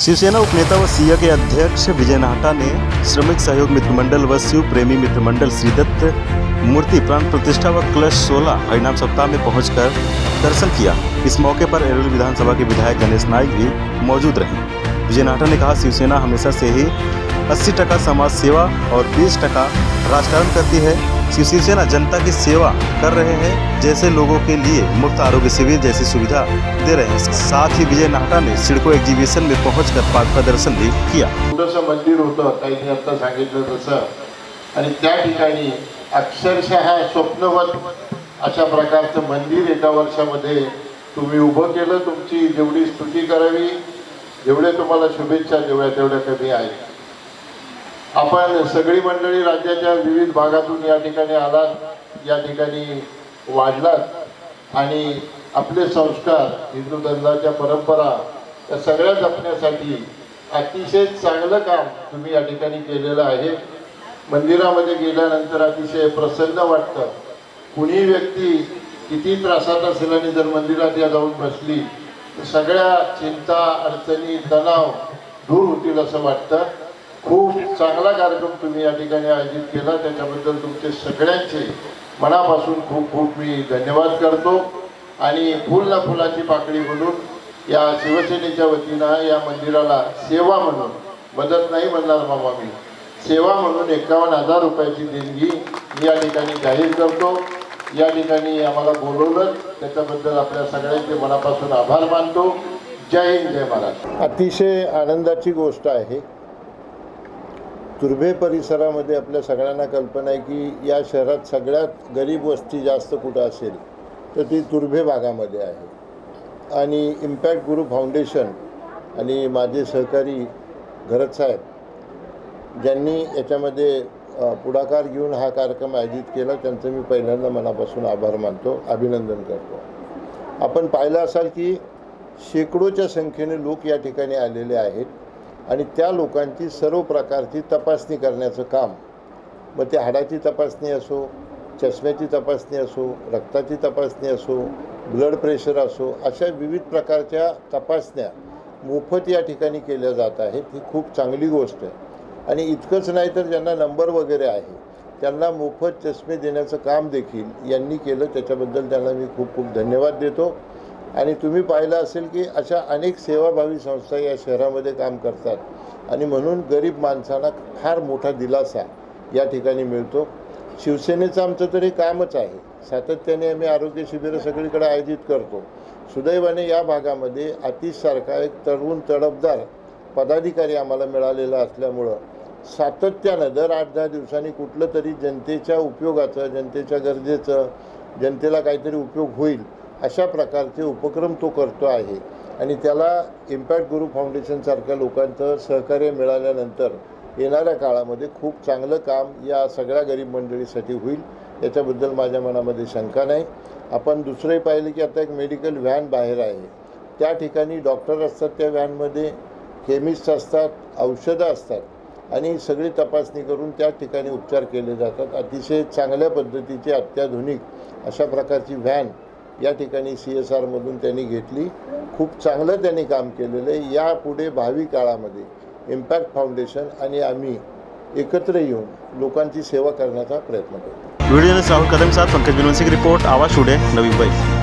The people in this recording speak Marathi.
शिवसेना उपनेता व सिया के अध्यक्ष विजय नाहटा ने श्रमिक सहयोग मित्र मंडल व शिव प्रेमी मित्र मंडल श्रीदत्त मूर्ति प्राण प्रतिष्ठा व कलश 16 हरिनाम सप्ताह में पहुंचकर दर्शन किया। इस मौके पर एरोल विधानसभा के विधायक गणेश नाइक भी मौजूद रहे। विजय नाहटा ने कहा, शिवसेना हमेशा से ही 80% समाज सेवा और 20% राजकारण करती है। शिवसेना जनता की सेवा कर रहे हैं, जैसे लोगों के लिए मुफ्त आरोग्य शिविर जैसी सुविधा दे रहे हैं। साथ ही विजय नाहटा ने सिडको एग्जीबिशन में पहुंचकर पार्क का दर्शन भी किया। छोटंसं मंदिर होतं, काही आता सांगितलं तसं, आणि त्या ठिकाणी अक्षरशः स्वप्नवत अशा प्रकारचं मंदिर एका वर्षामध्ये तुम्ही उभं केलं। तुमची जेवढी स्तुती करावी, जेवढे तुम्हाला शुभेच्छा तेवढ्या कमी आहेत। आपण सगळी मंडळी राज्याच्या विविध भागातून या ठिकाणी आलात, या ठिकाणी वाढलात आणि आपले संस्कार, हिंदू धर्माच्या परंपरा या सगळ्या जपण्यासाठी अतिशय चांगलं काम तुम्ही या ठिकाणी केलेलं आहे। मंदिरामध्ये गेल्यानंतर अतिशय प्रसन्न वाटतं। कुणी व्यक्ती किती त्रासात असेल आणि जर मंदिरात या जाऊन बसली तर सगळ्या चिंता, अडचणी, तणाव दूर होतील असं वाटतं। खूप चांगला कार्यक्रम तुम्ही या ठिकाणी आयोजित केला, त्याच्याबद्दल तुमचे सगळ्यांचे मनापासून खूप खूप मी धन्यवाद करतो। आणि फुलाची पाकळी म्हणून या शिवसेनेच्या वतीनं या मंदिराला सेवा म्हणून, मदत नाही म्हणणार मामा मी, सेवा म्हणून 51,000 रुपयाची देणगी मी या ठिकाणी जाहीर करतो। या ठिकाणी आम्हाला बोलवलं त्याच्याबद्दल आपल्या सगळ्यांचे मनापासून आभार मानतो। जय हिंद, जय महाराष्ट्र। अतिशय आनंदाची गोष्ट आहे। तुर्भे परिसरामध्ये आपल्या सगळ्यांना कल्पना आहे की या शहरात सगळ्यात गरीब वस्ती जास्त कुठं असेल तर ती तुर्भे भागामध्ये आहे। आणि इम्पॅक्ट गुरु फाउंडेशन आणि माझे सहकारी घरत साहेब ज्यांनी याच्यामध्ये पुढाकार घेऊन हा कार्यक्रम आयोजित केला, त्यांचं मी पहिल्यांदा मनापासून आभार मानतो, अभिनंदन करतो। आपण पाहिलं असाल की शेकडोच्या संख्येने लोक या ठिकाणी आलेले आहेत आणि त्या लोकांची सर्व प्रकारची तपासणी करण्याचं काम, मग ते हाडाची तपासणी असो, चष्म्याची तपासणी असो, रक्ताची तपासणी असो, ब्लड प्रेशर असो, अशा विविध प्रकारच्या तपासण्या मोफत या ठिकाणी केल्या जात आहेत। ही खूप चांगली गोष्ट आहे। आणि इतकंच नाही तर ज्यांना नंबर वगैरे आहे त्यांना मोफत चष्मे देण्याचं काम देखील यांनी केलं, त्याच्याबद्दल त्यांना मी खूप खूप धन्यवाद देतो। आणि तुम्ही पाहिलं असेल की अशा अनेक सेवाभावी संस्था या शहरामध्ये काम करतात आणि म्हणून गरीब माणसांना फार मोठा दिलासा या ठिकाणी मिळतो। शिवसेनेचं आमचं तरी कामच आहे, सातत्याने आम्ही आरोग्य शिबिरं सगळीकडे आयोजित करतो। सुदैवाने या भागामध्ये अतिशसारखा एक तरुण तडफदार पदाधिकारी आम्हाला मिळालेला असल्यामुळं सातत्यानं दर 8-10 दिवसांनी कुठलं तरी जनतेच्या उपयोगाचं, जनतेच्या गरजेचं, जनतेला काहीतरी उपयोग होईल अशा प्रकारचे उपक्रम तो करतो आहे। आणि त्याला इम्पॅक्ट गुरु फाउंडेशनसारख्या लोकांचं सहकार्य मिळाल्यानंतर येणाऱ्या काळामध्ये खूप चांगलं काम या सगळ्या गरीब मंडळीसाठी होईल, याच्याबद्दल माझ्या मनामध्ये शंका नाही। आपण दुसरंही पाहिलं की आता एक मेडिकल व्हॅन बाहेर आहे, त्या ठिकाणी डॉक्टर असतात, त्या व्हॅनमध्ये केमिस्ट असतात, औषधं असतात आणि सगळी तपासणी करून त्या ठिकाणी उपचार केले जातात। अतिशय चांगल्या पद्धतीची अत्याधुनिक अशा प्रकारची व्हॅन या ठिकाणी CSR मधून त्यांनी घेतली। खूप चांगलं त्यांनी काम केलेलं आहे। यापुढे भावी काळामध्ये इम्पॅक्ट फाउंडेशन आणि आम्ही एकत्र येऊन लोकांची सेवा करण्याचा प्रयत्न करू। वीडियो राहुल कदम साथ पंकज बिनवंशी की रिपोर्ट, आवाज स्टूडियो, नवी मुंबई।